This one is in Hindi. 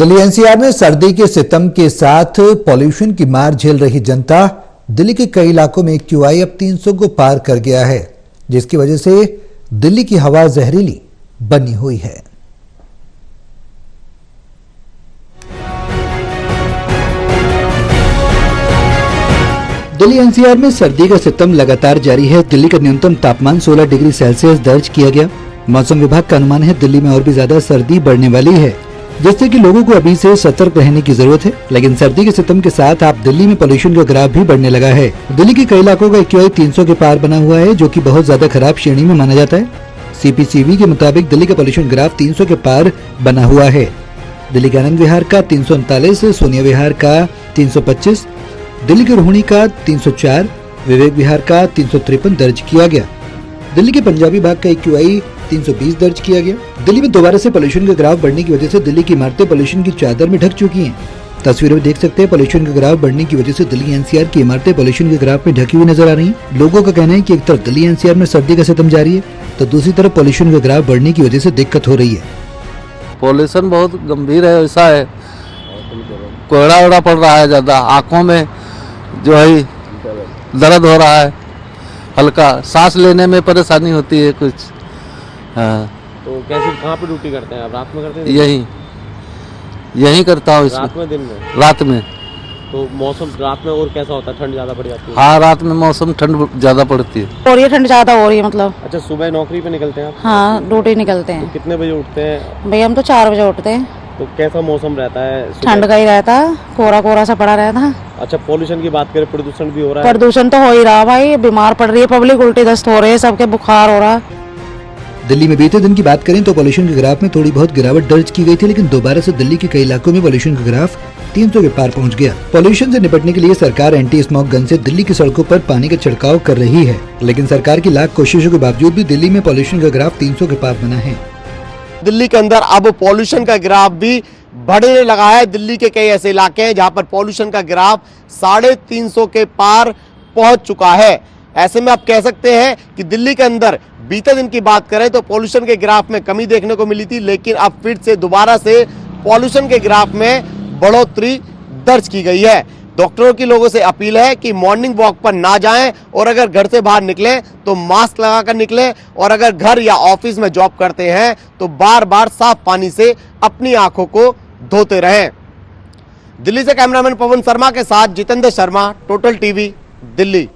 दिल्ली एनसीआर में सर्दी के सितम के साथ पॉल्यूशन की मार झेल रही जनता। दिल्ली के कई इलाकों में एक्यूआई अब 300 को पार कर गया है, जिसकी वजह से दिल्ली की हवा जहरीली बनी हुई है। दिल्ली एनसीआर में सर्दी का सितम लगातार जारी है। दिल्ली का न्यूनतम तापमान 16 डिग्री सेल्सियस दर्ज किया गया। मौसम विभाग का अनुमान है दिल्ली में और भी ज्यादा सर्दी बढ़ने वाली है, जिससे कि लोगों को अभी से सतर्क रहने की जरूरत है। लेकिन सर्दी के सितम के साथ आप दिल्ली में पोल्यूशन का ग्राफ भी बढ़ने लगा है। दिल्ली के कई इलाकों का एक्यूआई 300 के पार बना हुआ है, जो कि बहुत ज्यादा खराब श्रेणी में माना जाता है। सीपीसीबी के मुताबिक दिल्ली का पोल्यूशन ग्राफ 300 के पार बना हुआ है। दिल्ली के आनंद विहार का 339, सोनिया विहार का 325, दिल्ली के रोहिणी का 304, विवेक विहार का 353 दर्ज किया गया। दिल्ली के पंजाबी बाग का एक्यूआई 320 दर्ज किया गया। दिल्ली में दोबारा से पोल्यूशन का ग्राफ बढ़ने की वजह से दिल्ली की इमारतें पोल्यूशन की चादर में ढक चुकी हैं। तस्वीरों में देख सकते हैं, पोल्यूशन का ग्राफ बढ़ने की वजह से दिल्ली एनसीआर की इमारतें पोल्यूशन के ग्राफ में ढकी हुई नजर आ रही हैं। लोगों का कहना है कि एक तरफ दिल्ली एनसीआर में सर्दी का सितम जारी है, तो दूसरी तरफ पोल्यूशन का ग्राफ बढ़ने की वजह से दिक्कत हो रही है। पोल्यूशन बहुत गंभीर है, ऐसा है कोहरा वोड़ा पड़ रहा है, ज्यादा आंखों में जो है दर्द हो रहा है, हल्का सांस लेने में परेशानी होती है कुछ। हाँ। तो कैसे कहाँ पे ड्यूटी करते हैं आप? रात में करते हैं? यही करता हूँ। रात में दिन में? रात में। तो मौसम रात में और कैसा होता है? ठंड ज्यादा पड़ जाती है? हाँ, रात में मौसम ठंड ज्यादा पड़ती है। हो रही है, ठंड ज्यादा हो रही है मतलब। अच्छा, सुबह नौकरी पे निकलते हैं आप? हाँ, ड्यूटी निकलते हैं। तो कितने बजे उठते हैं? भैया हम तो 4 बजे उठते हैं। तो कैसा मौसम रहता है? ठंड का ही रहता, कोहरा कोहरा सा पड़ा रहता। अच्छा, पोल्यूशन की बात करें, प्रदूषण भी हो रहा है? प्रदूषण तो हो ही रहा भाई, बीमार पड़ रही है पब्लिक, उल्टी दस्त हो रहे हैं, सबके बुखार हो रहा। दिल्ली में बीते दिन की बात करें तो पोल्यूशन के ग्राफ में थोड़ी बहुत गिरावट दर्ज की गई थी, लेकिन दोबारा से दिल्ली के कई इलाकों में पोल्यूशन का ग्राफ 300 के पार पहुंच गया। पोल्यूशन से निपटने के लिए सरकार एंटी स्मोक गन से दिल्ली की सड़कों पर पानी का छिड़काव कर रही है, लेकिन सरकार की लाख कोशिशों के बावजूद भी दिल्ली में पोल्यूशन का ग्राफ 300 के पार बना है। दिल्ली के अंदर अब पोल्यूशन का ग्राफ भी बढ़ने लगा है। दिल्ली के कई ऐसे इलाके हैं जहां पर पोल्यूशन का ग्राफ 350 के पार पहुंच चुका है। ऐसे में आप कह सकते हैं कि दिल्ली के अंदर बीते दिन की बात करें तो पोल्यूशन के ग्राफ में कमी देखने को मिली थी, लेकिन अब फिर से दोबारा से पोल्यूशन के ग्राफ में बढ़ोतरी दर्ज की गई है। डॉक्टरों की लोगों से अपील है कि मॉर्निंग वॉक पर ना जाएं, और अगर घर से बाहर निकलें तो मास्क लगाकर निकलें, और अगर घर या ऑफिस में जॉब करते हैं तो बार बार साफ पानी से अपनी आंखों को धोते रहें। दिल्ली से कैमरामैन पवन शर्मा के साथ जितेंद्र शर्मा, टोटल टीवी, दिल्ली।